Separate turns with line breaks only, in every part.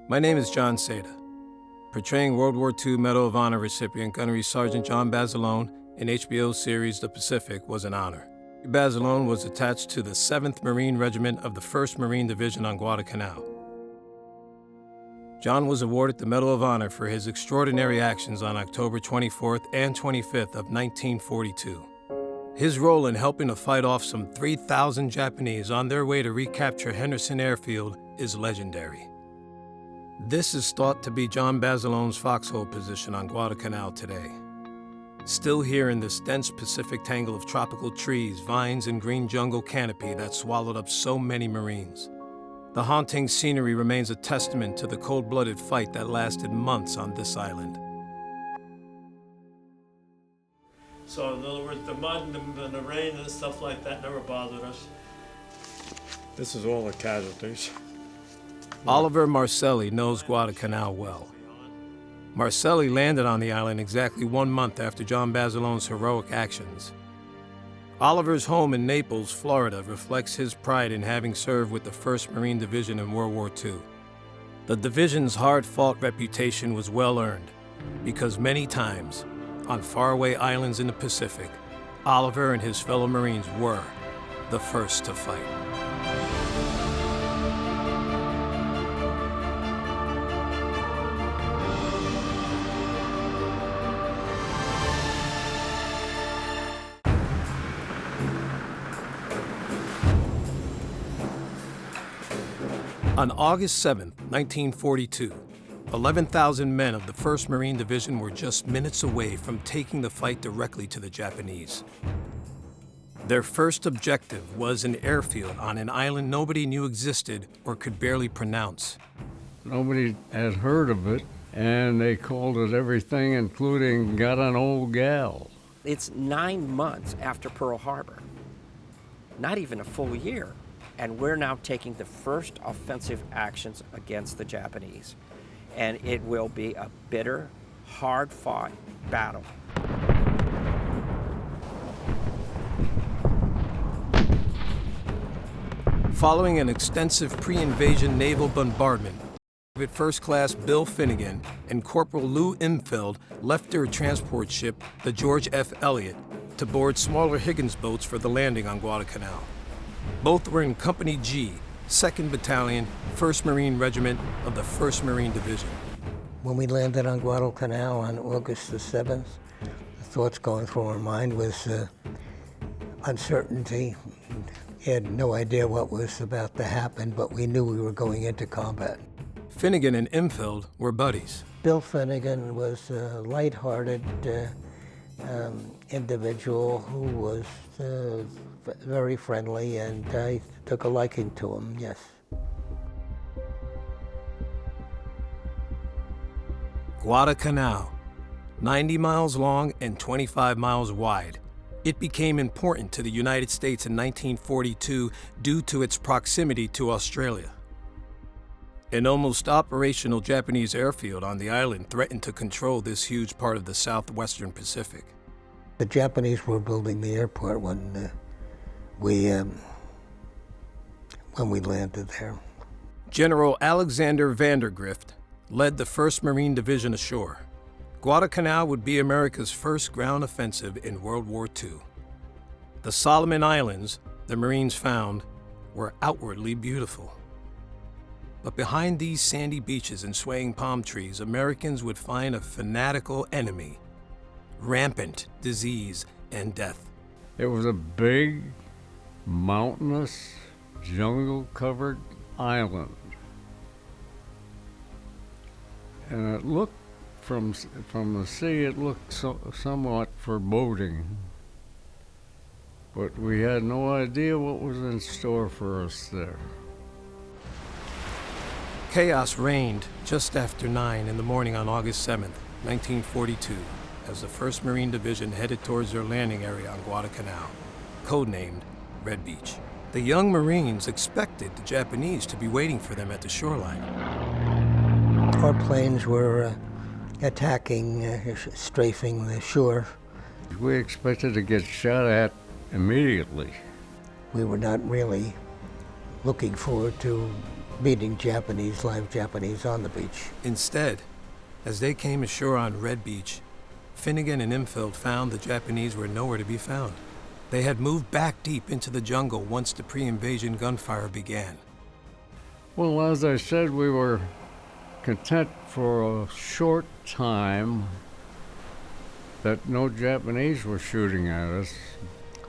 My name is Jon Seda. Portraying World War II Medal of Honor recipient Gunnery Sergeant John Basilone in HBO's series The Pacific was an honor. Basilone was attached to the 7th Marine Regiment of the 1st Marine Division on Guadalcanal. John was awarded the Medal of Honor for his extraordinary actions on October 24th and 25th of 1942. His role in helping to fight off some 3,000 Japanese on their way to recapture Henderson Airfield is legendary. This is thought to be John Basilone's foxhole position on Guadalcanal today. Still here in this dense Pacific tangle of tropical trees, vines, and green jungle canopy that swallowed up so many Marines. The haunting scenery remains a testament to the cold-blooded fight that lasted months on this island.
So in other words, the mud and the rain and stuff like that never bothered us.
This is all the casualties.
Oliver Marcelli knows Guadalcanal well. Marcelli landed on the island exactly 1 month after John Basilone's heroic actions. Oliver's home in Naples, Florida, reflects his pride in having served with the 1st Marine Division in World War II. The division's hard-fought reputation was well-earned, because many times, on faraway islands in the Pacific, Oliver and his fellow Marines were the first to fight. On August 7, 1942, 11,000 men of the 1st Marine Division were just minutes away from taking the fight directly to the Japanese. Their first objective was an airfield on an island nobody knew existed or could barely pronounce.
Nobody had heard of it, and they called it everything, including "got an old gal."
It's 9 months after Pearl Harbor, not even a full year. And we're now taking the first offensive actions against the Japanese. And it will be a bitter, hard-fought battle.
Following an extensive pre-invasion naval bombardment, Private First Class Bill Finnegan and Corporal Lou Imfeld left their transport ship, the George F. Elliott, to board smaller Higgins boats for the landing on Guadalcanal. Both were in Company G, 2nd Battalion, 1st Marine Regiment of the 1st Marine Division.
When we landed on Guadalcanal on August the 7th, the thoughts going through our mind was uncertainty. We had no idea what was about to happen, but we knew we were going into combat.
Finnegan and Imfeld were buddies.
Bill Finnegan was a lighthearted individual who was very friendly, and I took a liking to him, yes.
Guadalcanal, 90 miles long and 25 miles wide. It became important to the United States in 1942 due to its proximity to Australia. An almost operational Japanese airfield on the island threatened to control this huge part of the southwestern Pacific.
The Japanese were building the airport when we landed there.
General Alexander Vandergrift led the 1st Marine Division ashore. Guadalcanal would be America's first ground offensive in World War II. The Solomon Islands, the Marines found, were outwardly beautiful. But behind these sandy beaches and swaying palm trees, Americans would find a fanatical enemy, rampant disease and death.
It was a big, mountainous, jungle-covered island. And it looked, from the sea, it looked somewhat foreboding. But we had no idea what was in store for us there.
Chaos reigned just after 9 in the morning on August 7th, 1942, as the 1st Marine Division headed towards their landing area on Guadalcanal, codenamed Red Beach. The young Marines expected the Japanese to be waiting for them at the shoreline.
Our planes were attacking, strafing the shore.
We expected to get shot at immediately.
We were not really looking forward to meeting Japanese, live Japanese on the beach.
Instead, as they came ashore on Red Beach, Finnegan and Imfeld found the Japanese were nowhere to be found. They had moved back deep into the jungle once the pre-invasion gunfire began.
Well, as I said, we were content for a short time that no Japanese were shooting at us.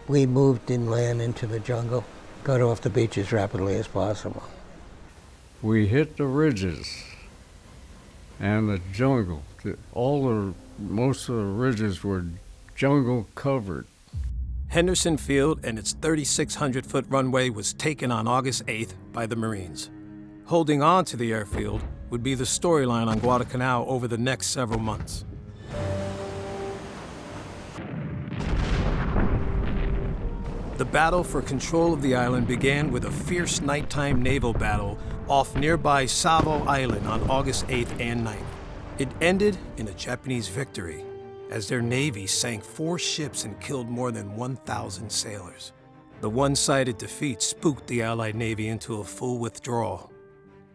We moved inland into the jungle, got off the beach as rapidly as possible.
We hit the ridges and the jungle. Most of the ridges were jungle covered.
Henderson Field and its 3,600-foot runway was taken on August 8th by the Marines. Holding on to the airfield would be the storyline on Guadalcanal over the next several months. The battle for control of the island began with a fierce nighttime naval battle off nearby Savo Island on August 8th and 9th. It ended in a Japanese victory, as their navy sank 4 ships and killed more than 1,000 sailors. The one-sided defeat spooked the Allied Navy into a full withdrawal.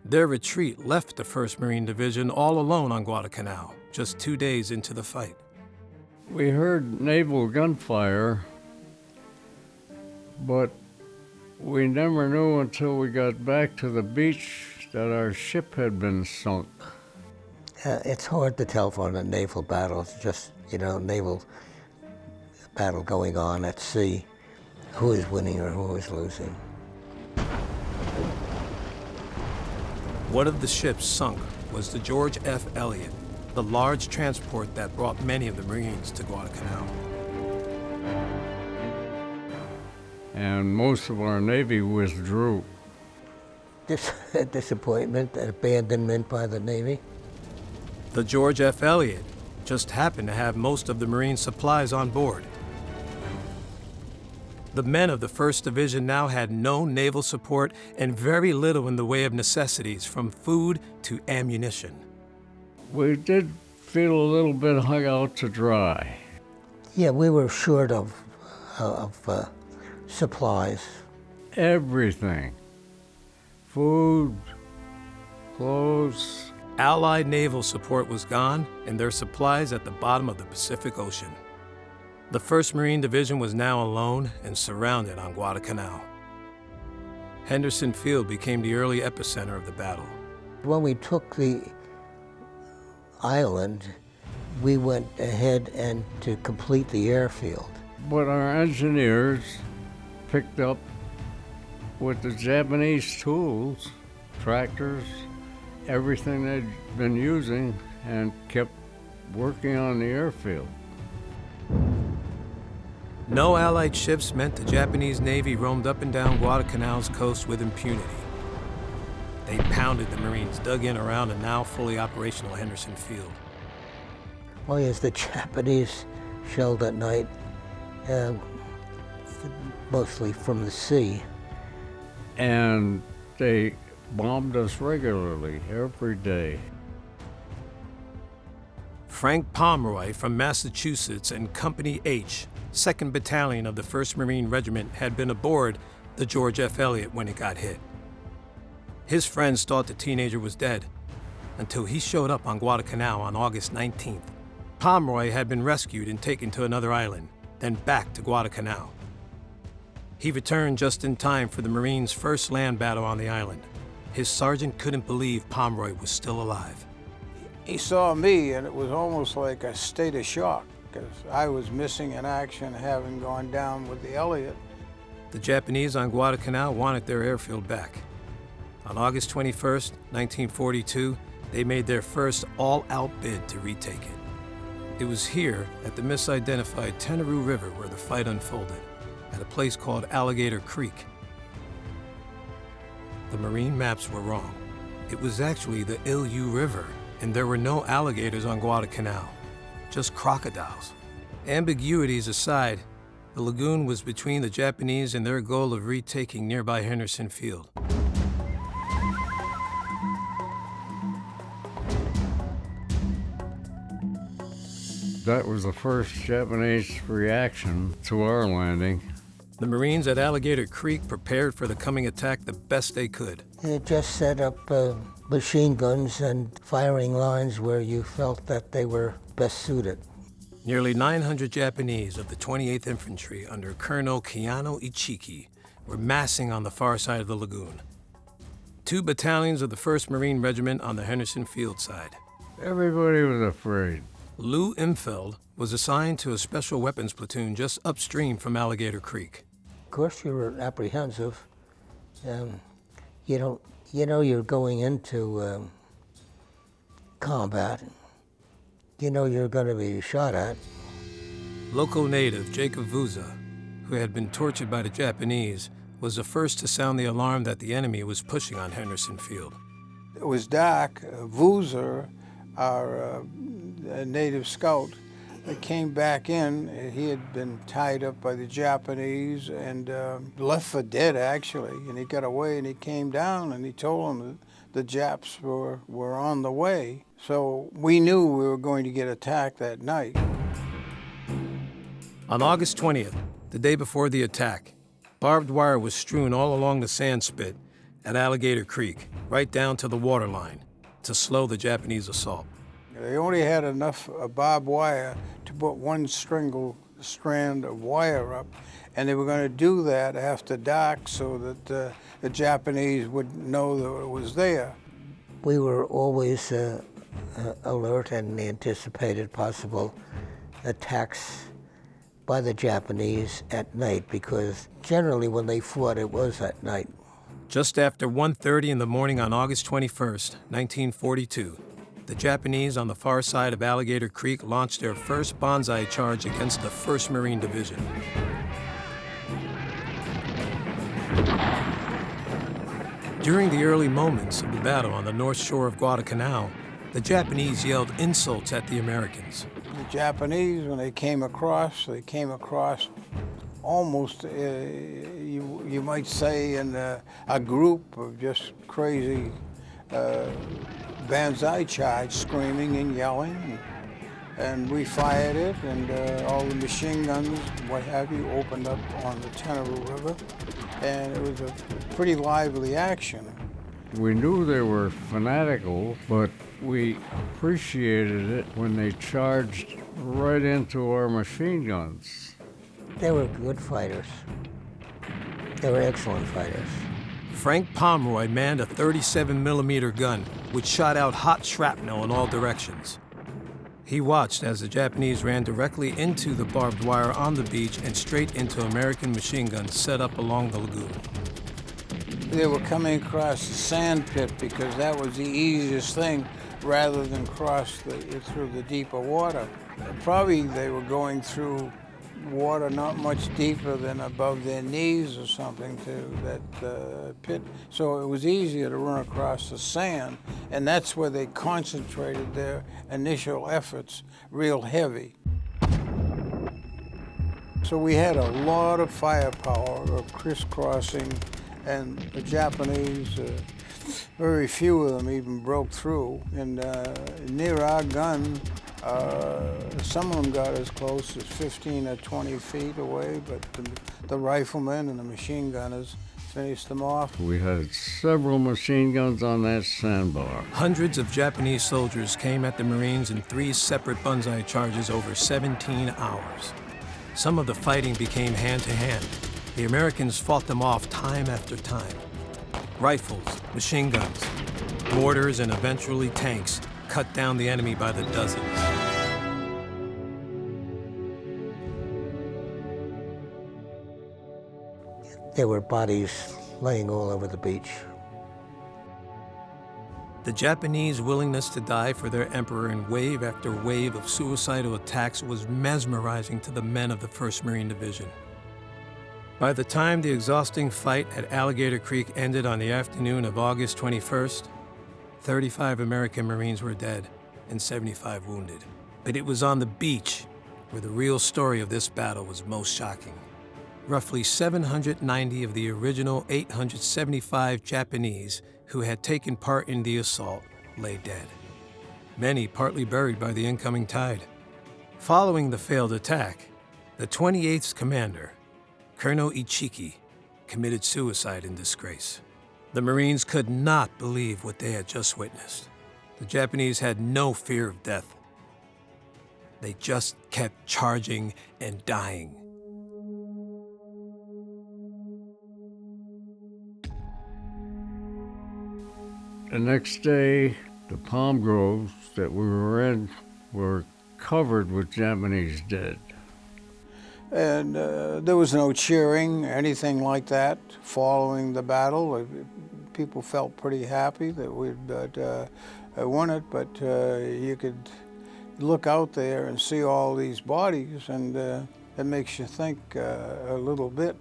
Their retreat left the 1st Marine Division all alone on Guadalcanal, just 2 days into the fight.
We heard naval gunfire, but we never knew until we got back to the beach that our ship had been sunk.
It's hard to tell from a naval battle. It's just, naval battle going on at sea, who is winning or who is losing.
One of the ships sunk was the George F. Elliott, the large transport that brought many of the Marines to Guadalcanal.
And most of our Navy withdrew.
Disappointment and abandonment by the Navy.
The George F. Elliott just happened to have most of the Marine supplies on board. The men of the 1st Division now had no naval support and very little in the way of necessities, from food to ammunition.
We did feel a little bit hung out to dry.
Yeah, we were short of supplies.
Everything. Food, clothes.
Allied naval support was gone and their supplies at the bottom of the Pacific Ocean. The 1st Marine Division was now alone and surrounded on Guadalcanal. Henderson Field became the early epicenter of the battle.
When we took the island, we went ahead and to complete the airfield.
But our engineers picked up with the Japanese tools, tractors, everything they'd been using, and kept working on the airfield.
No Allied ships meant the Japanese Navy roamed up and down Guadalcanal's coast with impunity. They pounded the Marines dug in around a now fully operational Henderson Field.
Oh yes, the Japanese shelled at night, mostly from the sea.
And they bombed us regularly, every day.
Frank Pomeroy from Massachusetts and Company H, 2nd Battalion of the 1st Marine Regiment, had been aboard the George F. Elliott when it got hit. His friends thought the teenager was dead until he showed up on Guadalcanal on August 19th. Pomeroy had been rescued and taken to another island, then back to Guadalcanal. He returned just in time for the Marines' first land battle on the island. His sergeant couldn't believe Pomeroy was still alive.
He saw me, and it was almost like a state of shock, because I was missing in action, having gone down with the Elliott.
The Japanese on Guadalcanal wanted their airfield back. On August 21st, 1942, they made their first all-out bid to retake it. It was here, at the misidentified Tenaroo River, where the fight unfolded, at a place called Alligator Creek. The Marine maps were wrong. It was actually the Peleliu River, and there were no alligators on Guadalcanal, just crocodiles. Ambiguities aside, the lagoon was between the Japanese and their goal of retaking nearby Henderson Field.
That was the first Japanese reaction to our landing.
The Marines at Alligator Creek prepared for the coming attack the best they could.
They just set up machine guns and firing lines where you felt that they were best suited.
Nearly 900 Japanese of the 28th Infantry under Colonel Keano Ichiki were massing on the far side of the lagoon. 2 battalions of the 1st Marine Regiment on the Henderson Field side.
Everybody was afraid.
Lou Imfeld was assigned to a special weapons platoon just upstream from Alligator Creek.
Of course, you were apprehensive. You know you're going into combat. You know you're going to be shot at.
Local native Jacob Vuza, who had been tortured by the Japanese, was the first to sound the alarm that the enemy was pushing on Henderson Field.
It was dark. Vuzer, our native scout, came back in. He had been tied up by the Japanese and left for dead, actually. And he got away and he came down and he told them that the Japs were on the way. So we knew we were going to get attacked that night.
On August 20th, the day before the attack, barbed wire was strewn all along the sand spit at Alligator Creek, right down to the waterline, to slow the Japanese assault.
They only had enough barbed wire to put one strand of wire up, and they were going to do that after dark so that the Japanese would know that it was there.
We were always alert and anticipated possible attacks by the Japanese at night, because generally when they fought, it was at night.
Just after 1:30 in the morning on August 21st, 1942, the Japanese on the far side of Alligator Creek launched their first banzai charge against the 1st Marine Division. During the early moments of the battle on the north shore of Guadalcanal, the Japanese yelled insults at the Americans.
The Japanese, when they came across almost, you might say, in a group of just crazy banzai charge, screaming and yelling, and we fired it, and all the machine guns, what have you, opened up on the Tenerife River, and it was a pretty lively action.
We knew they were fanatical, but we appreciated it when they charged right into our machine guns.
They were good fighters. They were excellent fighters.
Frank Pomeroy manned a 37-millimeter gun, which shot out hot shrapnel in all directions. He watched as the Japanese ran directly into the barbed wire on the beach and straight into American machine guns set up along the lagoon.
They were coming across the sand pit because that was the easiest thing rather than cross through the deeper water. Probably they were going through water not much deeper than above their knees or something to that pit. So it was easier to run across the sand, and that's where they concentrated their initial efforts real heavy. So we had a lot of firepower of crisscrossing, and the Japanese, very few of them even broke through. And near our gun, some of them got as close as 15 or 20 feet away, but the riflemen and the machine gunners finished them off.
We had several machine guns on that sandbar.
Hundreds of Japanese soldiers came at the Marines in 3 separate banzai charges over 17 hours. Some of the fighting became hand-to-hand. The Americans fought them off time after time. Rifles, machine guns, mortars, and eventually tanks cut down the enemy by the dozens.
There were bodies laying all over the beach.
The Japanese' willingness to die for their emperor in wave after wave of suicidal attacks was mesmerizing to the men of the 1st Marine Division. By the time the exhausting fight at Alligator Creek ended on the afternoon of August 21st, 35 American Marines were dead and 75 wounded. But it was on the beach where the real story of this battle was most shocking. Roughly 790 of the original 875 Japanese who had taken part in the assault lay dead, many partly buried by the incoming tide. Following the failed attack, the 28th's commander, Colonel Ichiki, committed suicide in disgrace. The Marines could not believe what they had just witnessed. The Japanese had no fear of death. They just kept charging and dying.
The next day, the palm groves that we were in were covered with Japanese dead.
And there was no cheering, anything like that, following the battle. People felt pretty happy that we'd won it, but you could look out there and see all these bodies, and it makes you think a little bit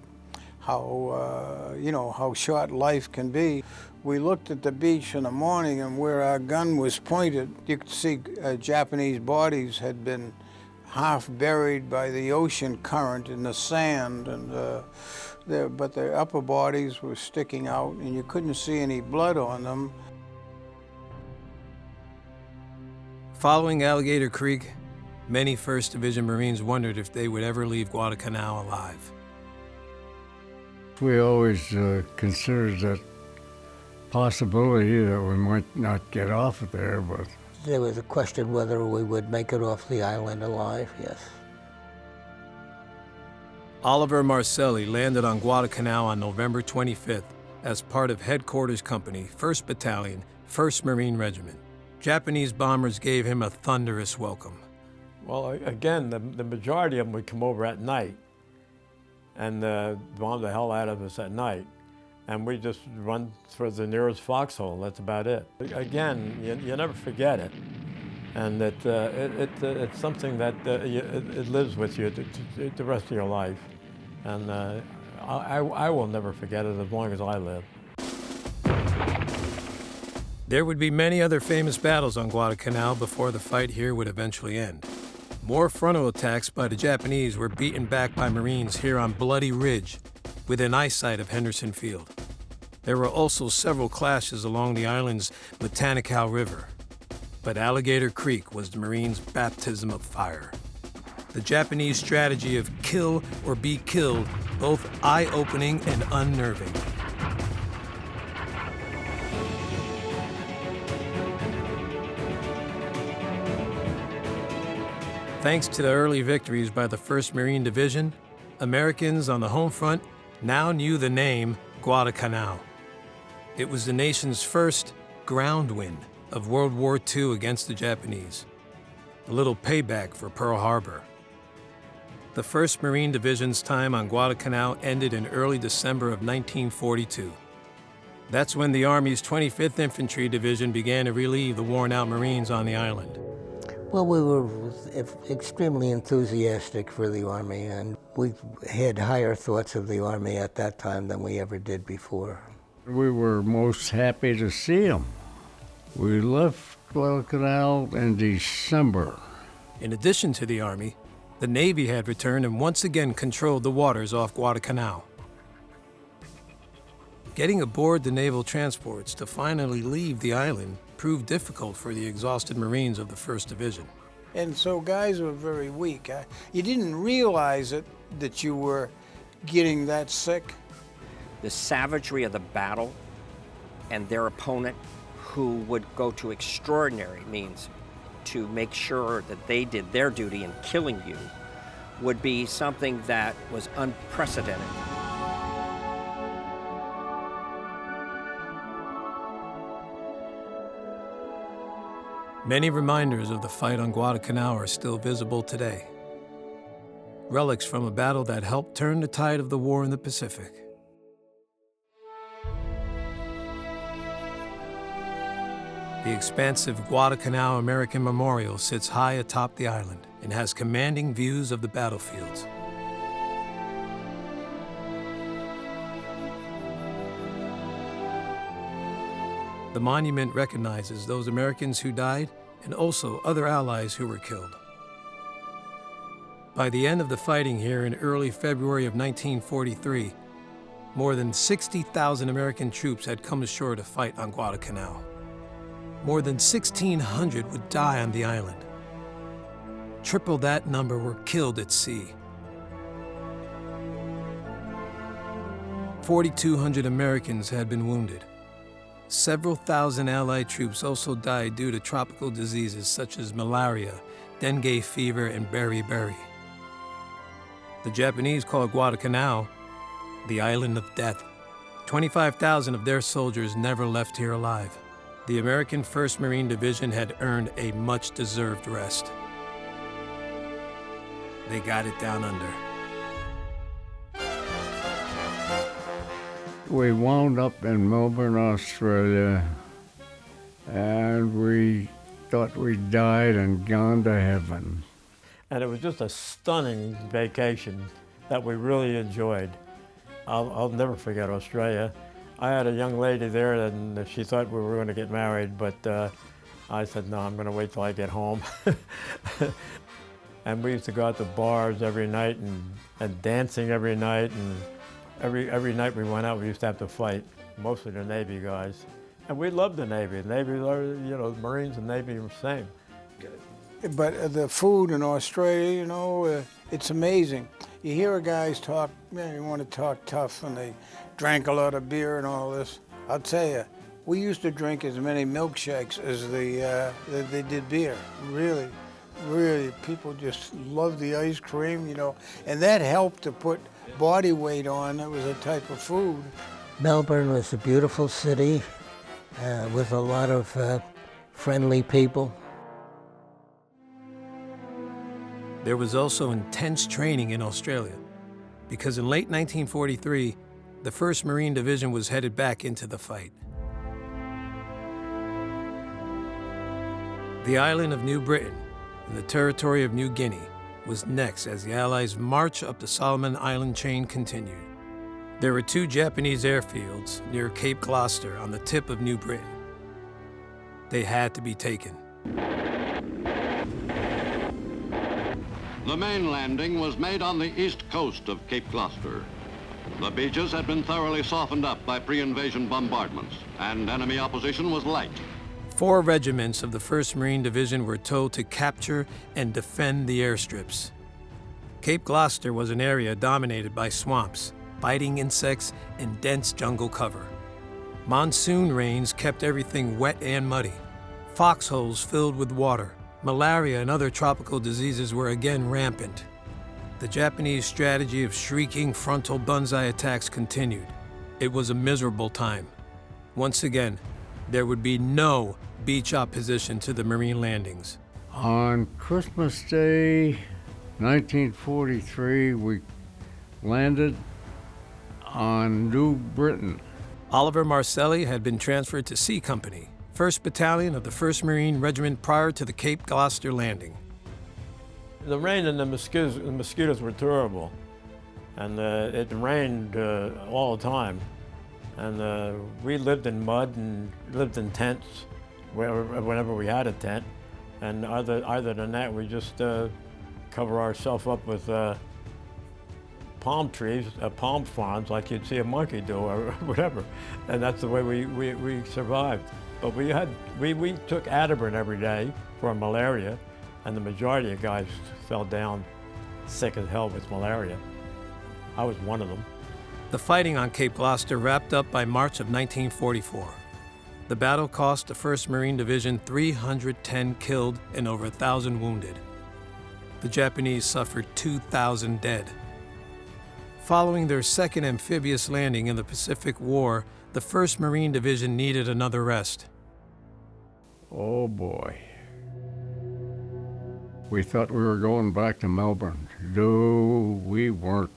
how, how short life can be. We looked at the beach in the morning, and where our gun was pointed, you could see Japanese bodies had been half buried by the ocean current in the sand, and but their upper bodies were sticking out, and you couldn't see any blood on them.
Following Alligator Creek, many 1st Division Marines wondered if they would ever leave Guadalcanal alive.
We always considered that possibility that we might not get off of there, but
There was a question whether we would make it off the island alive, yes.
Oliver Marcelli landed on Guadalcanal on November 25th as part of Headquarters Company, 1st Battalion, 1st Marine Regiment. Japanese bombers gave him a thunderous welcome.
Well, again, the majority of them would come over at night and bomb the hell out of us at night. And we just run for the nearest foxhole, that's about it. Again, you never forget it. And it's something that it lives with you the rest of your life. And I will never forget it as long as I live.
There would be many other famous battles on Guadalcanal before the fight here would eventually end. More frontal attacks by the Japanese were beaten back by Marines here on Bloody Ridge, within eyesight of Henderson Field. There were also several clashes along the island's Guadalcanal River. But Alligator Creek was the Marines' baptism of fire. The Japanese strategy of kill or be killed, both eye-opening and unnerving. Thanks to the early victories by the 1st Marine Division, Americans on the home front now knew the name Guadalcanal. It was the nation's first ground win of World War II against the Japanese, a little payback for Pearl Harbor. The 1st Marine Division's time on Guadalcanal ended in early December of 1942. That's when the Army's 25th Infantry Division began to relieve the worn-out Marines on the island.
Well, we were extremely enthusiastic for the Army, and we had higher thoughts of the Army at that time than we ever did before.
we were most happy to see them. We left Guadalcanal in December.
In addition to the Army, the Navy had returned and once again controlled the waters off Guadalcanal. Getting aboard the naval transports to finally leave the island proved difficult for the exhausted Marines of the 1st Division.
And so guys were very weak. You didn't realize it, that you were getting that sick.
The savagery of the battle and their opponent, who would go to extraordinary means to make sure that they did their duty in killing you, would be something that was unprecedented.
Many reminders of the fight on Guadalcanal are still visible today. Relics from a battle that helped turn the tide of the war in the Pacific. The expansive Guadalcanal American Memorial sits high atop the island and has commanding views of the battlefields. The monument recognizes those Americans who died and also other allies who were killed. By the end of the fighting here in early February of 1943, more than 60,000 American troops had come ashore to fight on Guadalcanal. More than 1,600 would die on the island. Triple that number were killed at sea. 4,200 Americans had been wounded. Several thousand Allied troops also died due to tropical diseases such as malaria, dengue fever, and beriberi. The Japanese called Guadalcanal the Island of Death. 25,000 of their soldiers never left here alive. The American 1st Marine Division had earned a much-deserved rest. They got it down under.
We wound up in Melbourne, Australia, and we thought we died and gone to heaven.
And it was just a stunning vacation that we really enjoyed. I'll never forget Australia. I had a young lady there and she thought we were going to get married, but I said, no, I'm going to wait till I get home. And we used to go out to bars every night and dancing every night, and every night we went out we used to have to fight, mostly the Navy guys. And we loved the Navy. The Navy, you know, the Marines and Navy were the same.
But the food in Australia, you know, it's amazing. You hear guys talk, man, you want to talk tough, and they drank a lot of beer and all this. I'll tell you, we used to drink as many milkshakes as they did beer. Really, really, people just loved the ice cream, you know, and that helped to put body weight on. It was a type of food.
Melbourne was a beautiful city with a lot of friendly people.
There was also intense training in Australia, because in late 1943, the 1st Marine Division was headed back into the fight. The island of New Britain, in the territory of New Guinea, was next as the Allies' march up the Solomon Island chain continued. There were 2 Japanese airfields near Cape Gloucester on the tip of New Britain. They had to be taken.
The main landing was made on the east coast of Cape Gloucester. The beaches had been thoroughly softened up by pre-invasion bombardments, and enemy opposition was light.
4 regiments of the 1st Marine Division were told to capture and defend the airstrips. Cape Gloucester was an area dominated by swamps, biting insects, and dense jungle cover. Monsoon rains kept everything wet and muddy. Foxholes filled with water. Malaria and other tropical diseases were again rampant. The Japanese strategy of shrieking frontal bullseye attacks continued. It was a miserable time. Once again, there would be no beach opposition to the Marine landings.
On Christmas Day, 1943, we landed on New Britain.
Oliver Marcelli had been transferred to C Company, 1st Battalion of the 1st Marine Regiment prior to the Cape Gloucester landing.
The rain and the mosquitoes were terrible. And it rained all the time. And we lived in mud and lived in tents whenever we had a tent. And other than that, we just cover ourselves up with palm trees, palm fronds, like you'd see a monkey do or whatever. And that's the way we survived. But we took Ativan every day for malaria, and the majority of guys fell down sick as hell with malaria. I was one of them.
The fighting on Cape Gloucester wrapped up by March of 1944. The battle cost the 1st Marine Division 310 killed and over 1,000 wounded. The Japanese suffered 2,000 dead. Following their second amphibious landing in the Pacific War, the 1st Marine Division needed another rest.
Oh boy. We thought we were going back to Melbourne. No, we weren't.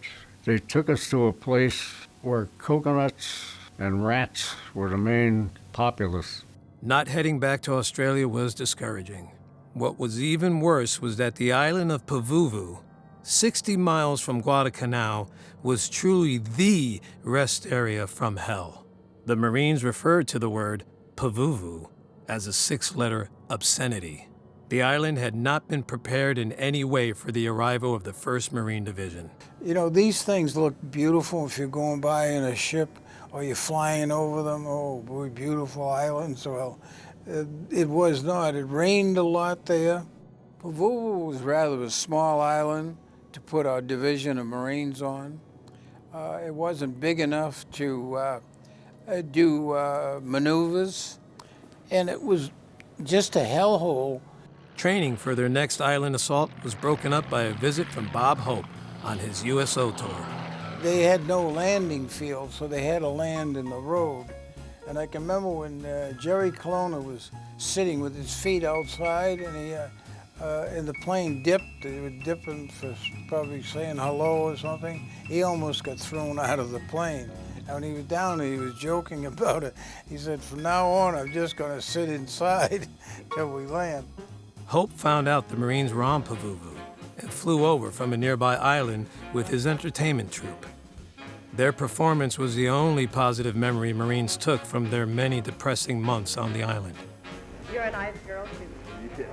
They took us to a place where coconuts and rats were the main populace.
Not heading back to Australia was discouraging. What was even worse was that the island of Pavuvu, 60 miles from Guadalcanal, was truly the rest area from hell. The Marines referred to the word Pavuvu as a 6-letter obscenity. The island had not been prepared in any way for the arrival of the 1st Marine Division.
You know, these things look beautiful if you're going by in a ship or you're flying over them. Oh, boy, beautiful islands. Well, it was not. It rained a lot there. Pavuvu was rather a small island to put our division of Marines on. It wasn't big enough to do maneuvers, and it was just a hellhole.
Training for their next island assault was broken up by a visit from Bob Hope on his USO tour.
They had no landing field, so they had to land in the road. And I can remember when Jerry Colonna was sitting with his feet outside, and and the plane dipped. They were dipping for probably saying hello or something. He almost got thrown out of the plane. And when he was down there, he was joking about it. He said, "From now on, I'm just going to sit inside till we land."
Hope found out the Marines were on Pavuvu and flew over from a nearby island with his entertainment troupe. Their performance was the only positive memory Marines took from their many depressing months on the island.
You're a nice girl, too.
You did.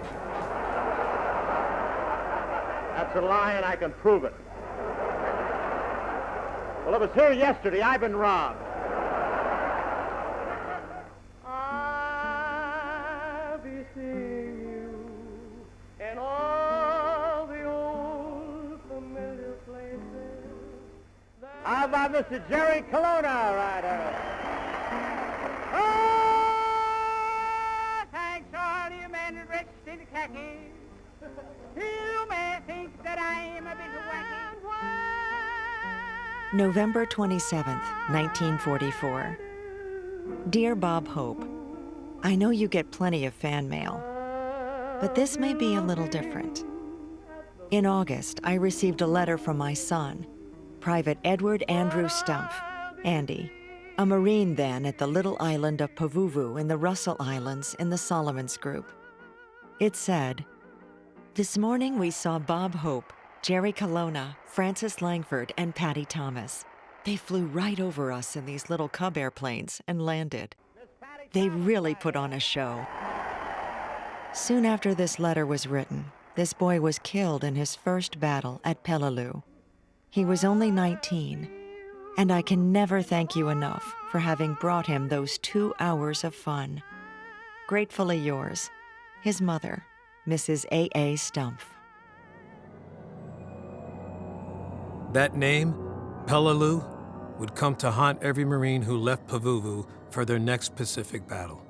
That's a lie, and I can prove it. Well, it was here yesterday. I've been robbed.
I'll be seeing you in all the old familiar places.
How about Mr. Jerry Colonna, Ryder?
Oh, thanks all you men dressed in khaki. You may think that I'm a bit wacky.
November 27th, 1944. Dear Bob Hope, I know you get plenty of fan mail, but this may be a little different. In August, I received a letter from my son, Private Edward Andrew Stumpf, Andy, a Marine then at the little island of Pavuvu in the Russell Islands in the Solomons Group. It said, "This morning we saw Bob Hope, Jerry Colonna, Francis Langford, and Patty Thomas. They flew right over us in these little Cub airplanes and landed. They really put on a show." Soon after this letter was written, this boy was killed in his first battle at Peleliu. He was only 19, and I can never thank you enough for having brought him those 2 hours of fun. Gratefully yours, his mother, Mrs. A.A. Stumpf.
That name, Peleliu, would come to haunt every Marine who left Pavuvu for their next Pacific battle.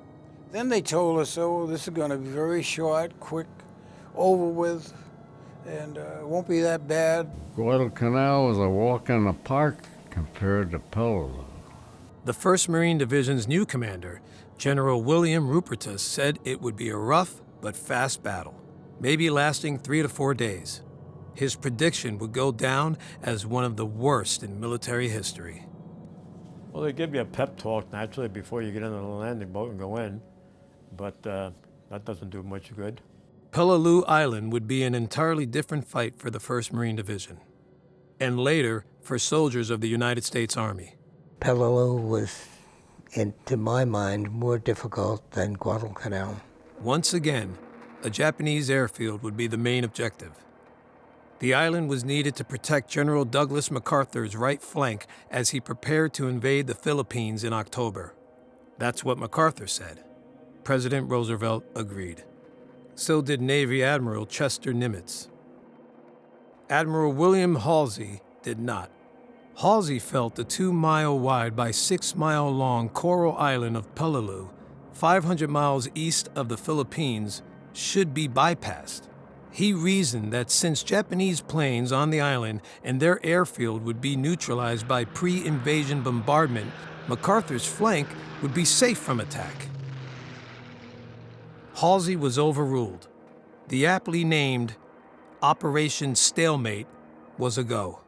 Then they told us, "Oh, this is going to be very short, quick, over with, and it won't be that bad."
Guadalcanal was a walk in the park compared to Peleliu.
The 1st Marine Division's new commander, General William Rupertus, said it would be a rough but fast battle, maybe lasting 3 to 4 days. His prediction would go down as one of the worst in military history.
Well, they give you a pep talk naturally before you get into the landing boat and go in, but that doesn't do much good.
Peleliu Island would be an entirely different fight for the 1st Marine Division, and later for soldiers of the United States Army.
Peleliu was, to my mind, more difficult than Guadalcanal.
Once again, a Japanese airfield would be the main objective. The island was needed to protect General Douglas MacArthur's right flank as he prepared to invade the Philippines in October. That's what MacArthur said. President Roosevelt agreed. So did Navy Admiral Chester Nimitz. Admiral William Halsey did not. Halsey felt the 2-mile-wide by 6-mile-long coral island of Peleliu, 500 miles east of the Philippines, should be bypassed. He reasoned that since Japanese planes on the island and their airfield would be neutralized by pre-invasion bombardment, MacArthur's flank would be safe from attack. Halsey was overruled. The aptly named Operation Stalemate was a go.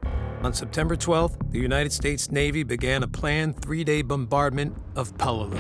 On September 12th, the United States Navy began a planned 3-day bombardment of Peleliu.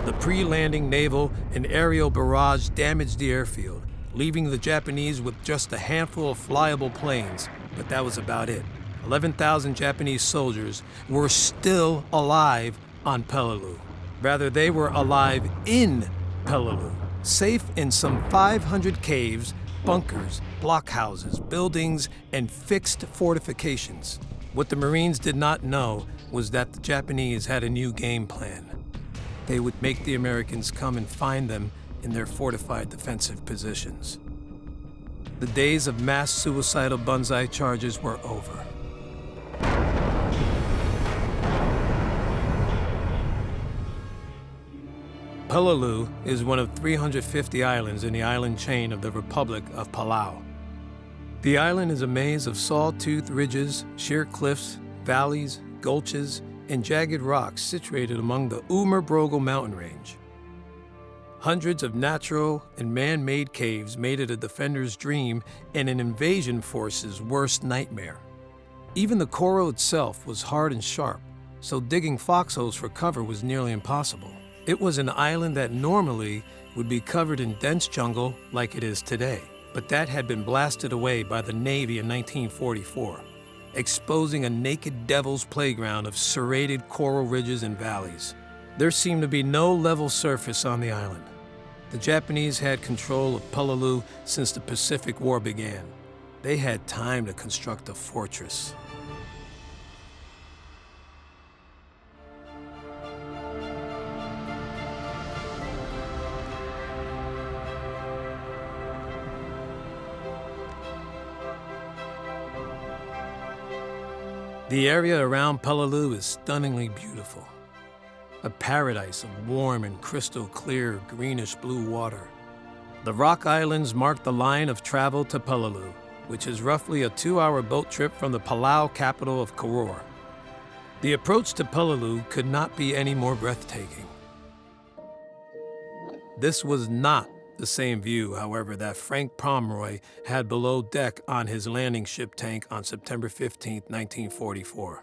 The pre-landing naval and aerial barrage damaged the airfield, leaving the Japanese with just a handful of flyable planes, but that was about it. 11,000 Japanese soldiers were still alive on Peleliu. Rather, they were alive in Peleliu, safe in some 500 caves, bunkers, blockhouses, buildings, and fixed fortifications. What the Marines did not know was that the Japanese had a new game plan. they would make the Americans come and find them in their fortified defensive positions. The days of mass suicidal banzai charges were over. Peleliu is one of 350 islands in the island chain of the Republic of Palau. The island is a maze of saw-toothed ridges, sheer cliffs, valleys, gulches, and jagged rocks situated among the Umur mountain range. Hundreds of natural and man-made caves made it a defender's dream and an invasion force's worst nightmare. Even the coral itself was hard and sharp, so digging foxholes for cover was nearly impossible. It was an island that normally would be covered in dense jungle like it is today, but that had been blasted away by the Navy in 1944, exposing a naked devil's playground of serrated coral ridges and valleys. There seemed to be no level surface on the island. The Japanese had control of Peleliu since the Pacific War began. They had time to construct a fortress. The area around Peleliu is stunningly beautiful. A paradise of warm and crystal clear greenish-blue water. The Rock Islands mark the line of travel to Peleliu, which is roughly a 2-hour boat trip from the Palau capital of Koror. The approach to Peleliu could not be any more breathtaking. This was not the same view, however, that Frank Pomeroy had below deck on his landing ship tank on September 15, 1944.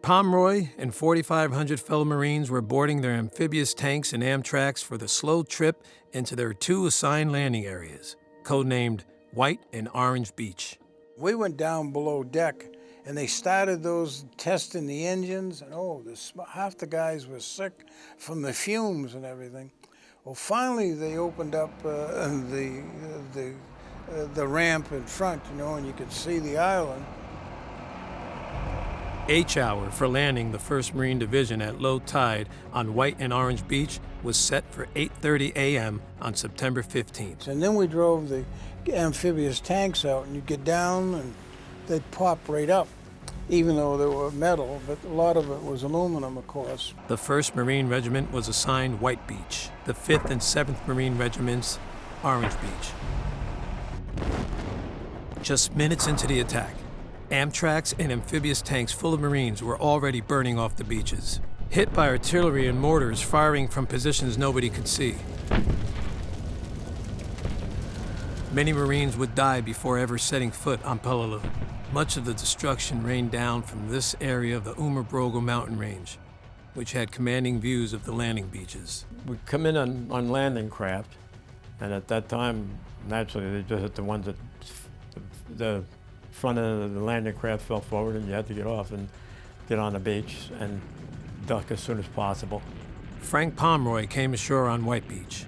Pomeroy and 4,500 fellow Marines were boarding their amphibious tanks and Amtraks for the slow trip into their 2 assigned landing areas, codenamed White and Orange Beach.
We went down below deck, and they started those testing the engines, and half the guys were sick from the fumes and everything. Well, finally they opened up the ramp in front, and you could see the island.
H-hour for landing the 1st Marine Division at low tide on White and Orange Beach was set for 8:30 a.m. on September 15th.
And then we drove the amphibious tanks out, and you get down and they'd pop right up, even though they were metal, but a lot of it was aluminum, of course.
The 1st Marine Regiment was assigned White Beach, the 5th and 7th Marine Regiments, Orange Beach. Just minutes into the attack, Amtraks and amphibious tanks full of Marines were already burning off the beaches, hit by artillery and mortars firing from positions nobody could see. Many Marines would die before ever setting foot on Peleliu. Much of the destruction rained down from this area of the Umur mountain range, which had commanding views of the landing beaches.
We come in on landing craft, and at that time, naturally, they just hit the ones that the front end of the landing craft fell forward, and you had to get off and get on the beach and duck as soon as possible.
Frank Pomeroy came ashore on White Beach.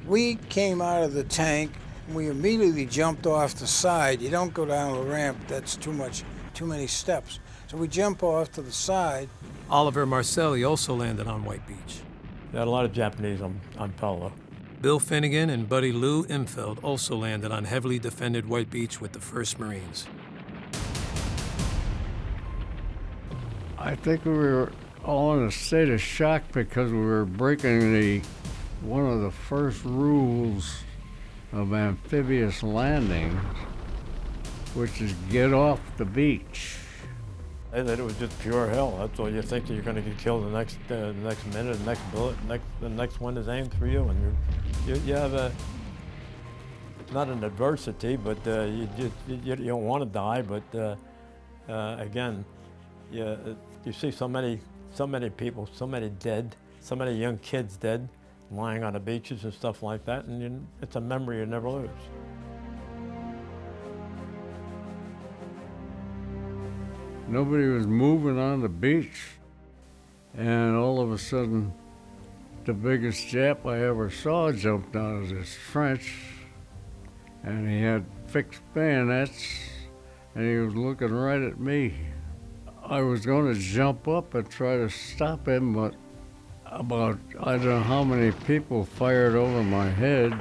We came out of the tank, and we immediately jumped off the side. You don't go down the ramp, that's too many steps. So we jump off to the side.
Oliver Marcelli also landed on White Beach.
There had a lot of Japanese on Peleliu.
Bill Finnegan and Buddy Lou Imfeld also landed on heavily defended White Beach with the 1st Marines.
I think we were all in a state of shock because we were breaking one of the first rules of amphibious landings, which is get off the beach.
They said it was just pure hell. That's all you think that you're going to get killed the next minute, the next bullet, the next one is aimed for you, and you have not an adversity, but you don't want to die. But again, you see so many people, so many dead, so many young kids dead, lying on the beaches and stuff like that, and it's a memory you never lose.
Nobody was moving on the beach, and all of a sudden, the biggest Jap I ever saw jumped out of this trench, and he had fixed bayonets, and he was looking right at me. I was going to jump up and try to stop him, but About, I don't know how many people fired over my head,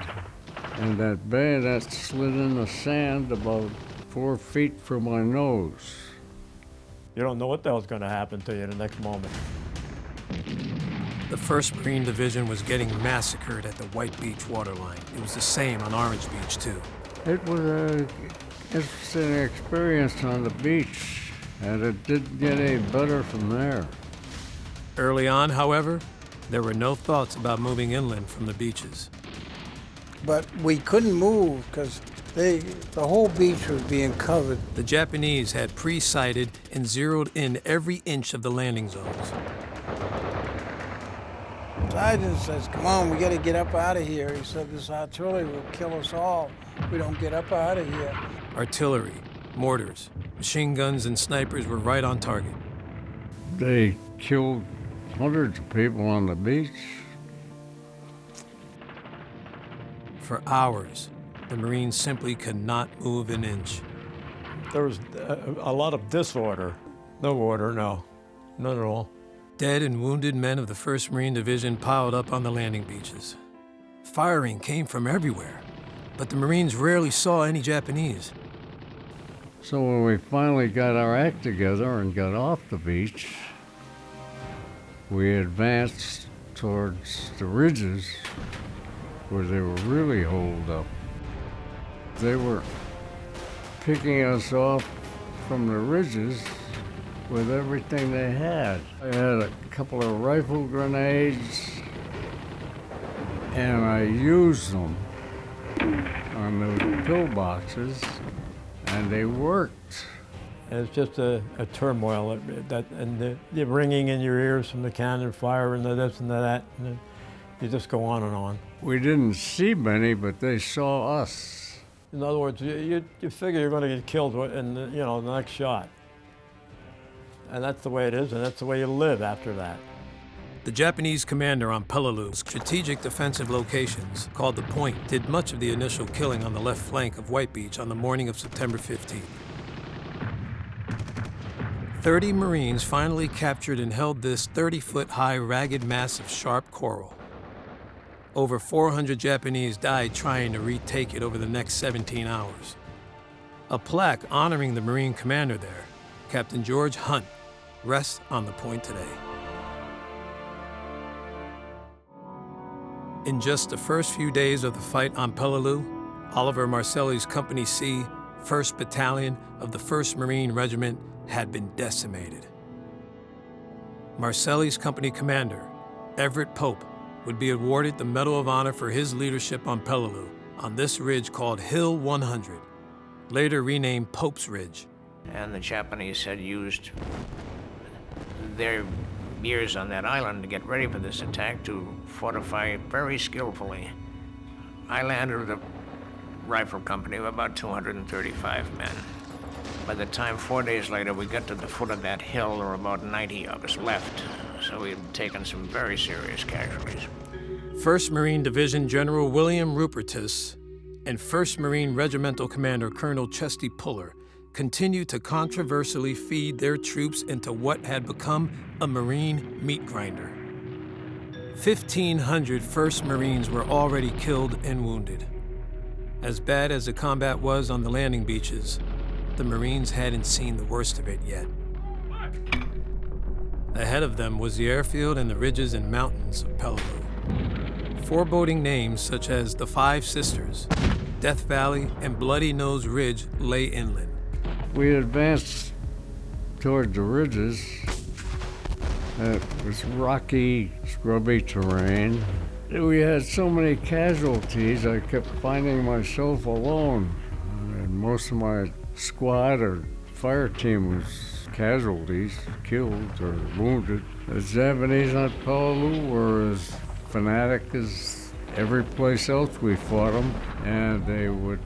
and that bayonet slid in the sand about 4 feet from my nose.
You don't know what the hell's going to happen to you the next moment.
The 1st Marine Division was getting massacred at the White Beach waterline. It was the same on Orange Beach, too.
It was an interesting experience on the beach, and it didn't get any better from there.
Early on, however, there were no thoughts about moving inland from the beaches.
But we couldn't move because the whole beach was being covered.
The Japanese had pre-sighted and zeroed in every inch of the landing zones.
Sergeant says, "Come on, we got to get up out of here." He said, "This artillery will kill us all if we don't get up out of here."
Artillery, mortars, machine guns, and snipers were right on target.
They killed hundreds of people on the beach.
For hours, the Marines simply could not move an inch.
There was a lot of disorder. No order, no. None at all.
Dead and wounded men of the 1st Marine Division piled up on the landing beaches. Firing came from everywhere, but the Marines rarely saw any Japanese.
So when we finally got our act together and got off the beach, we advanced towards the ridges where they were really holed up. They were picking us off from the ridges with everything they had. I had a couple of rifle grenades, and I used them on those pillboxes, and they worked.
And it's just a turmoil, and the ringing in your ears from the cannon fire and the this and the that, and you just go on and on.
We didn't see many, but they saw us.
In other words, you figure you're going to get killed in the next shot. And that's the way it is, and that's the way you live after that.
The Japanese commander on Peleliu's strategic defensive locations, called the Point, did much of the initial killing on the left flank of White Beach on the morning of September 15th. 30 Marines finally captured and held this 30-foot-high ragged mass of sharp coral. Over 400 Japanese died trying to retake it over the next 17 hours. A plaque honoring the Marine commander there, Captain George Hunt, rests on the Point today. In just the first few days of the fight on Peleliu, Oliver Marcelli's Company C, 1st Battalion of the 1st Marine Regiment had been decimated. Marcelli's company commander, Everett Pope, would be awarded the Medal of Honor for his leadership on Peleliu, on this ridge called Hill 100, later renamed Pope's Ridge.
And the Japanese had used their years on that island to get ready for this attack to fortify very skillfully. I landed with a rifle company of about 235 men. By the time 4 days later we got to the foot of that hill, there were about 90 of us left, so we had taken some very serious casualties.
1st Marine Division General William Rupertus and 1st Marine Regimental Commander Colonel Chesty Puller continued to controversially feed their troops into what had become a Marine meat grinder. 1,500 1st Marines were already killed and wounded. As bad as the combat was on the landing beaches, the Marines hadn't seen the worst of it yet. Ahead of them was the airfield and the ridges and mountains of Peleliu. Foreboding names such as the Five Sisters, Death Valley, and Bloody Nose Ridge lay inland.
We advanced toward the ridges. It was rocky, scrubby terrain. We had so many casualties, I kept finding myself alone. And most of my squad or fire team was casualties, killed or wounded. The Japanese on Peleliu were as fanatic as every place else we fought them, and they would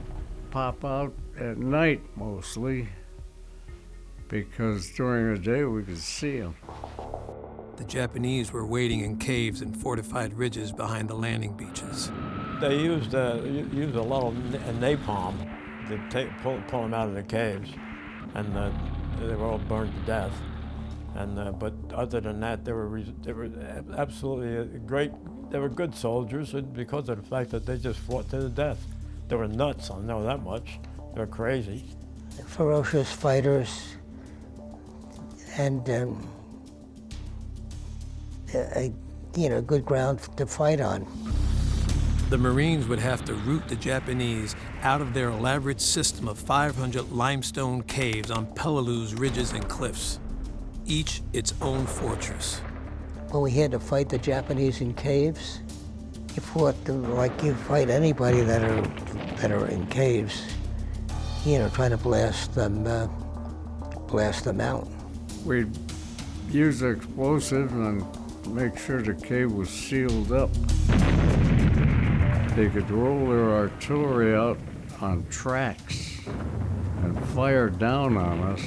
pop out at night mostly, because during the day we could see them.
The Japanese were waiting in caves and fortified ridges behind the landing beaches.
They used a lot of napalm to pull them out of the caves, and they were all burned to death. And but other than that, they were absolutely great. They were good soldiers, and because of the fact that they just fought to the death. They were nuts, I know that much. They were crazy.
Ferocious fighters, and good ground to fight on.
The Marines would have to root the Japanese out of their elaborate system of 500 limestone caves on Peleliu's ridges and cliffs, each its own fortress.
When we had to fight the Japanese in caves, you fought them like you fight anybody that are in caves, trying to blast them out.
We'd use explosives and make sure the cave was sealed up. They could roll their artillery out on tracks and fire down on us,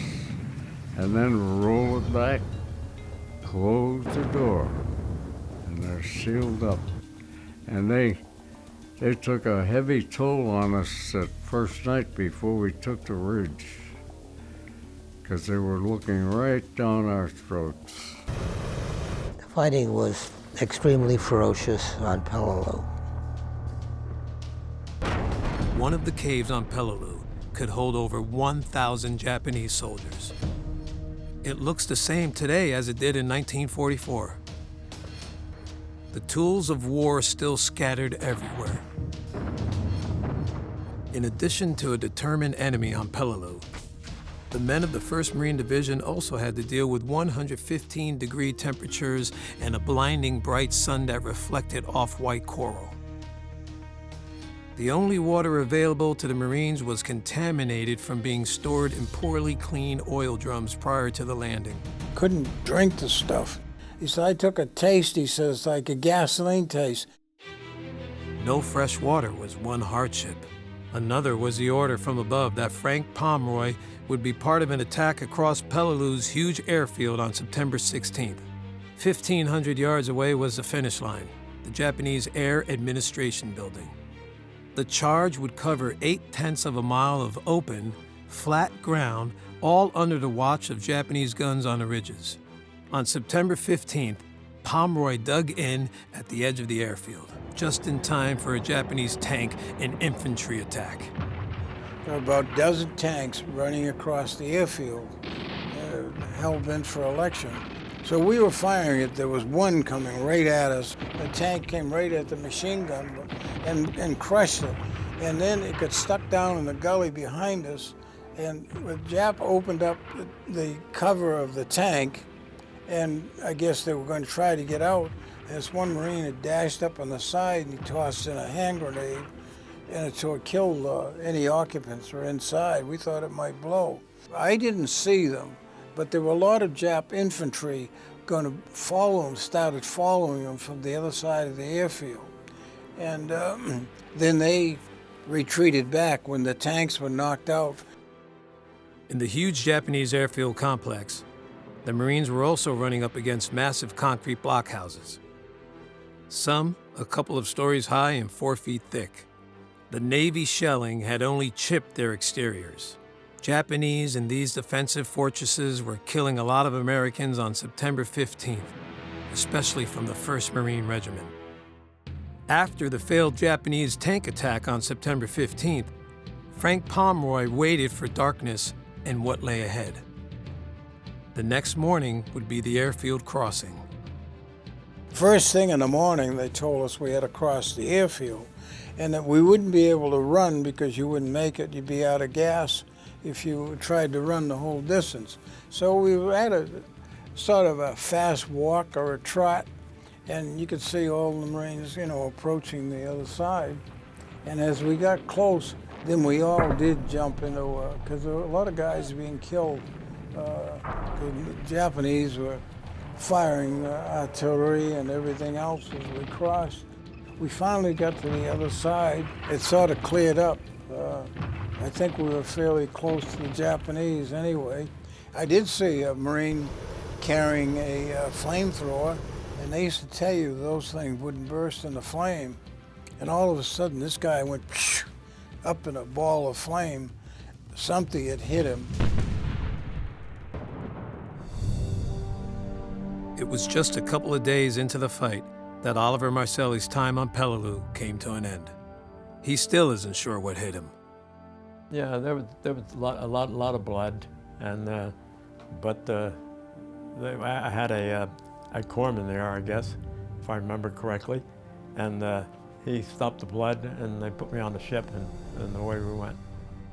and then roll it back, close the door, and they're sealed up. And they took a heavy toll on us that first night before we took the ridge, because they were looking right down our throats.
The fighting was extremely ferocious on Peleliu.
One of the caves on Peleliu could hold over 1,000 Japanese soldiers. It looks the same today as it did in 1944. The tools of war still scattered everywhere. In addition to a determined enemy on Peleliu, the men of the 1st Marine Division also had to deal with 115-degree temperatures and a blinding bright sun that reflected off-white coral. The only water available to the Marines was contaminated from being stored in poorly cleaned oil drums prior to the landing.
Couldn't drink the stuff. He said, I took a taste, he says, like a gasoline taste.
No fresh water was one hardship. Another was the order from above that Frank Pomeroy would be part of an attack across Peleliu's huge airfield on September 16th. 1,500 yards away was the finish line, the Japanese Air Administration Building. The charge would cover 0.8 of a mile of open, flat ground, all under the watch of Japanese guns on the ridges. On September 15th, Pomeroy dug in at the edge of the airfield, just in time for a Japanese tank and infantry attack.
There were about a dozen tanks running across the airfield, hell-bent for election. So we were firing it. There was one coming right at us. The tank came right at the machine gun and crushed it. And then it got stuck down in the gully behind us. And the Jap opened up the cover of the tank, and I guess they were going to try to get out. This one Marine had dashed up on the side, and he tossed in a hand grenade, and it killed any occupants who were inside. We thought it might blow. I didn't see them, but there were a lot of Jap infantry going to follow them, started following them from the other side of the airfield. And then they retreated back when the tanks were knocked out.
In the huge Japanese airfield complex, the Marines were also running up against massive concrete blockhouses. Some a couple of stories high and 4 feet thick. The Navy shelling had only chipped their exteriors. Japanese in these defensive fortresses were killing a lot of Americans on September 15th, especially from the 1st Marine Regiment. After the failed Japanese tank attack on September 15th, Frank Pomeroy waited for darkness and what lay ahead. The next morning would be the airfield crossing.
First thing in the morning, they told us we had to cross the airfield and that we wouldn't be able to run because you wouldn't make it. You'd be out of gas if you tried to run the whole distance. So we had a sort of a fast walk or a trot, and you could see all the Marines, approaching the other side. And as we got close, then we all did jump into, because there were a lot of guys being killed. The Japanese were firing artillery and everything else as we crossed. We finally got to the other side. It sort of cleared up. I think we were fairly close to the Japanese anyway. I did see a Marine carrying a flamethrower, and they used to tell you those things wouldn't burst into flame. And all of a sudden, this guy went up in a ball of flame. Something had hit him.
It was just a couple of days into the fight that Oliver Marcelli's time on Peleliu came to an end. He still isn't sure what hit him.
Yeah, there was a lot of blood, and I had a corpsman there, I guess, if I remember correctly, and he stopped the blood, and they put me on the ship, and away we went.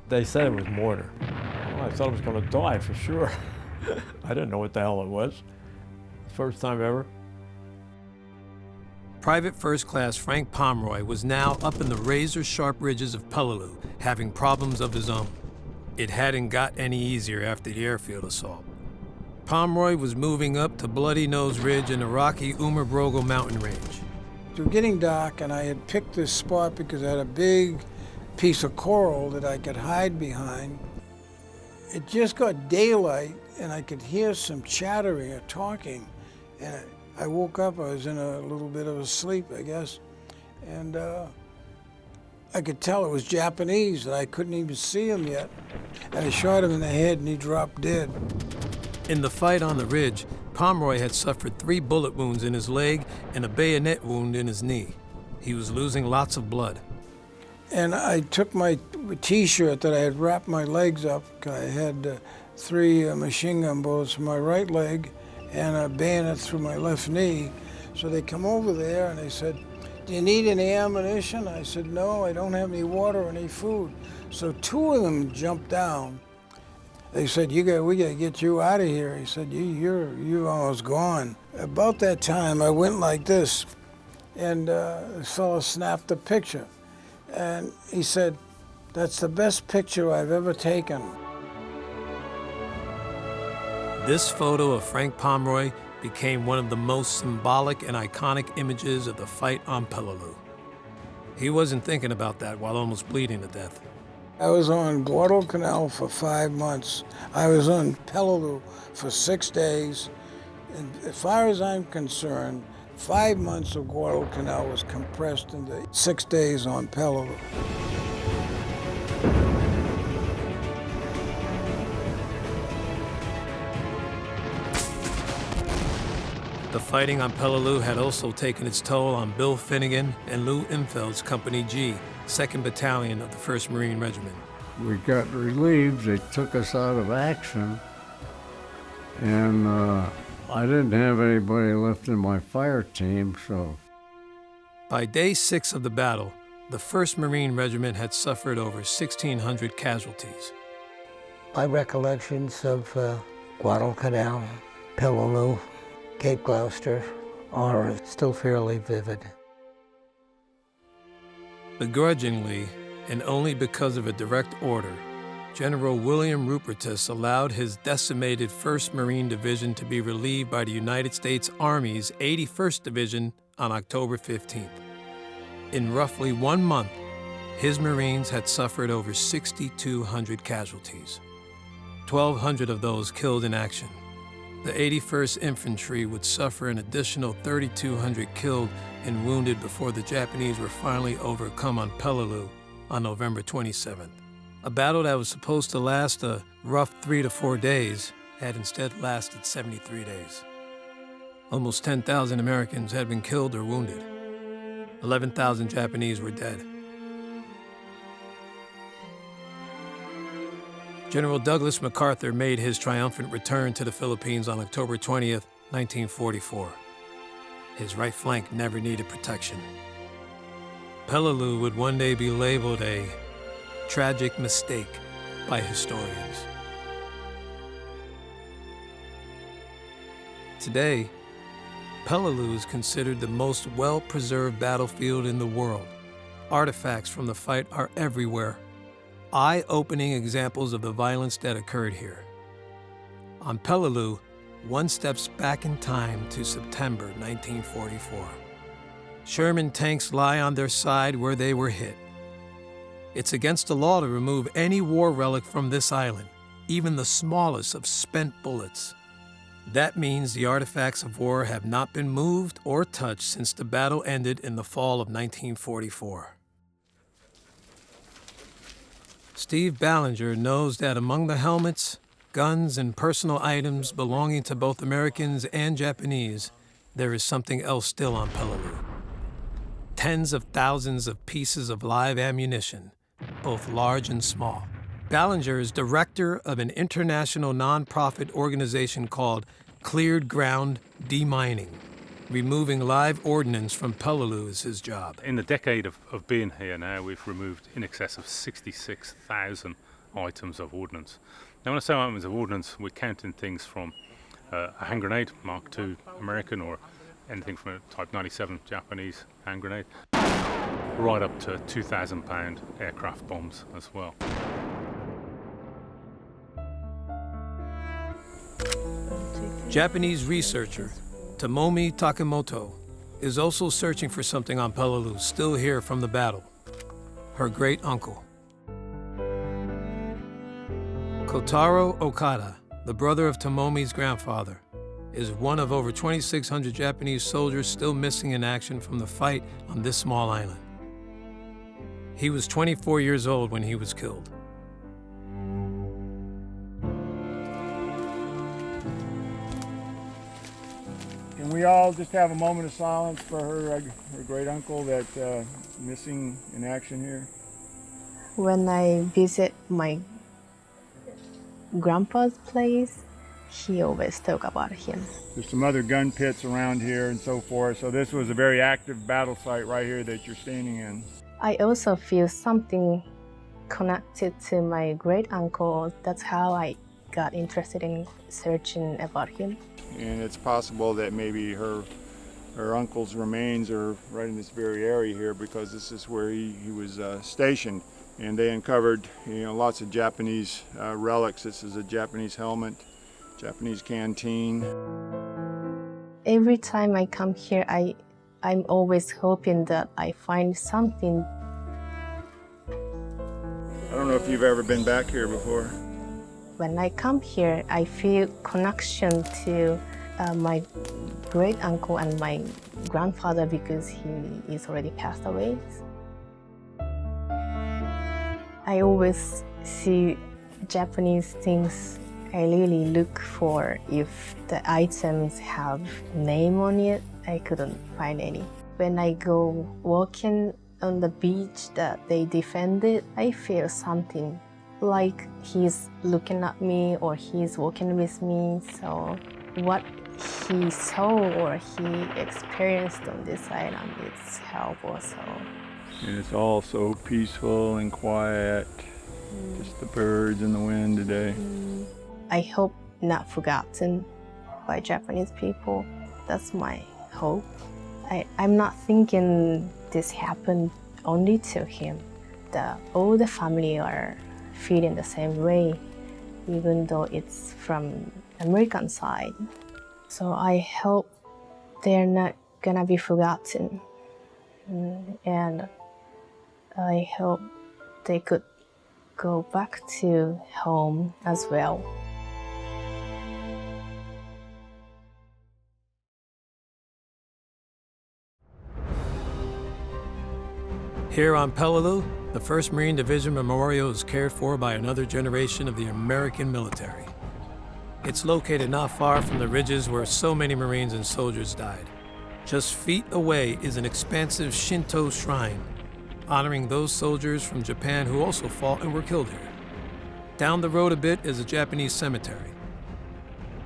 They said it was mortar. Well, I thought I was going to die for sure. I didn't know what the hell it was. First time ever.
Private First Class Frank Pomeroy was now up in the razor-sharp ridges of Peleliu, having problems of his own. It hadn't got any easier after the airfield assault. Pomeroy was moving up to Bloody Nose Ridge in the rocky Umabrogel mountain range.
It was getting dark, and I had picked this spot because I had a big piece of coral that I could hide behind. It just got daylight, and I could hear some chattering or talking. And I woke up, I was in a little bit of a sleep, I guess, and I could tell it was Japanese, and I couldn't even see him yet. And I shot him in the head, and he dropped dead.
In the fight on the ridge, Pomeroy had suffered 3 bullet wounds in his leg and a bayonet wound in his knee. He was losing lots of blood.
And I took my T-shirt that I had wrapped my legs up. I had 3 machine gun bullets in my right leg and a bayonet through my left knee. So they come over there and they said, "Do you need any ammunition?" I said, "No, I don't have any water or any food." So 2 of them jumped down. They said, we gotta get you out of here." He said, you're almost gone. About that time, I went like this, and the fellow snapped a picture. And he said, "That's the best picture I've ever taken."
This photo of Frank Pomeroy became one of the most symbolic and iconic images of the fight on Peleliu. He wasn't thinking about that while almost bleeding to death.
I was on Guadalcanal for 5 months. I was on Peleliu for 6 days. And as far as I'm concerned, 5 months of Guadalcanal was compressed into 6 days on Peleliu.
The fighting on Peleliu had also taken its toll on Bill Finnegan and Lou Imfeld's Company G, 2nd Battalion of the 1st Marine Regiment.
We got relieved. They took us out of action, and I didn't have anybody left in my fire team, so.
By day 6 of the battle, the 1st Marine Regiment had suffered over 1,600 casualties.
My recollections of Guadalcanal, Peleliu, Cape Gloucester are still fairly vivid.
Begrudgingly, and only because of a direct order, General William Rupertus allowed his decimated 1st Marine Division to be relieved by the United States Army's 81st Division on October 15th. In roughly 1 month, his Marines had suffered over 6,200 casualties, 1,200 of those killed in action. The 81st Infantry would suffer an additional 3,200 killed and wounded before the Japanese were finally overcome on Peleliu on November 27th. A battle that was supposed to last a rough 3 to 4 days had instead lasted 73 days. Almost 10,000 Americans had been killed or wounded. 11,000 Japanese were dead. General Douglas MacArthur made his triumphant return to the Philippines on October 20th, 1944. His right flank never needed protection. Peleliu would one day be labeled a tragic mistake by historians. Today, Peleliu is considered the most well-preserved battlefield in the world. Artifacts from the fight are everywhere. Eye-opening examples of the violence that occurred here. On Peleliu, one steps back in time to September 1944. Sherman tanks lie on their side where they were hit. It's against the law to remove any war relic from this island, even the smallest of spent bullets. That means the artifacts of war have not been moved or touched since the battle ended in the fall of 1944. Steve Ballinger knows that among the helmets, guns and personal items belonging to both Americans and Japanese, there is something else still on Peleliu. Tens of thousands of pieces of live ammunition, both large and small. Ballinger is director of an international nonprofit organization called Cleared Ground Demining. Removing live ordnance from Peleliu is his job.
In the decade of being here now, we've removed in excess of 66,000 items of ordnance. Now, when I say items of ordnance, we're counting things from a hand grenade, Mark II American, or anything from a Type 97 Japanese hand grenade, right up to 2,000-pound aircraft bombs as well.
Japanese researcher Tomomi Takemoto is also searching for something on Peleliu still here from the battle, her great-uncle. Kotaro Okada, the brother of Tomomi's grandfather, is one of over 2,600 Japanese soldiers still missing in action from the fight on this small island. He was 24 years old when he was killed.
Can we all just have a moment of silence for her great uncle that's missing in action here?
When I visit my grandpa's place, he always talk about him.
There's some other gun pits around here and so forth, so this was a very active battle site right here that you're standing in.
I also feel something connected to my great uncle. That's how I got interested in searching about him.
And it's possible that maybe her uncle's remains are right in this very area here, because this is where he was stationed. And they uncovered, lots of Japanese relics. This is a Japanese helmet, Japanese canteen.
Every time I come here, I'm always hoping that I find something.
I don't know if you've ever been back here before.
When I come here, I feel connection to my great uncle and my grandfather, because he is already passed away. I always see Japanese things. I really look for if the items have name on it. I couldn't find any. When I go walking on the beach that they defended, I feel something like he's looking at me or he's walking with me. So what he saw or he experienced on this island, it's helpful. So.
And it's all so peaceful and quiet, just the birds and the wind today.
I hope not forgotten by Japanese people. That's my hope. I'm not thinking this happened only to him. All the family are feeling the same way, even though it's from American side. So I hope they're not gonna be forgotten. And I hope they could go back to home as well.
Here on Peleliu, the 1st Marine Division Memorial is cared for by another generation of the American military. It's located not far from the ridges where so many Marines and soldiers died. Just feet away is an expansive Shinto shrine, honoring those soldiers from Japan who also fought and were killed here. Down the road a bit is a Japanese cemetery.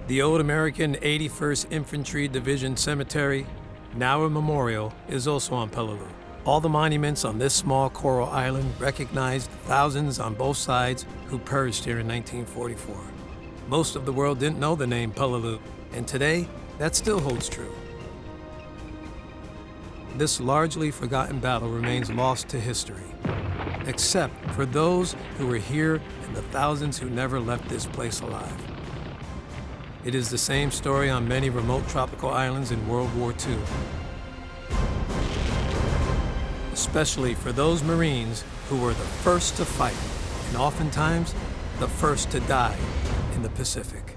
The old American 81st Infantry Division Cemetery, now a memorial, is also on Peleliu. All the monuments on this small coral island recognized thousands on both sides who perished here in 1944. Most of the world didn't know the name Peleliu, and today, that still holds true. This largely forgotten battle remains lost to history, except for those who were here and the thousands who never left this place alive. It is the same story on many remote tropical islands in World War II. Especially for those Marines who were the first to fight, and oftentimes the first to die in the Pacific.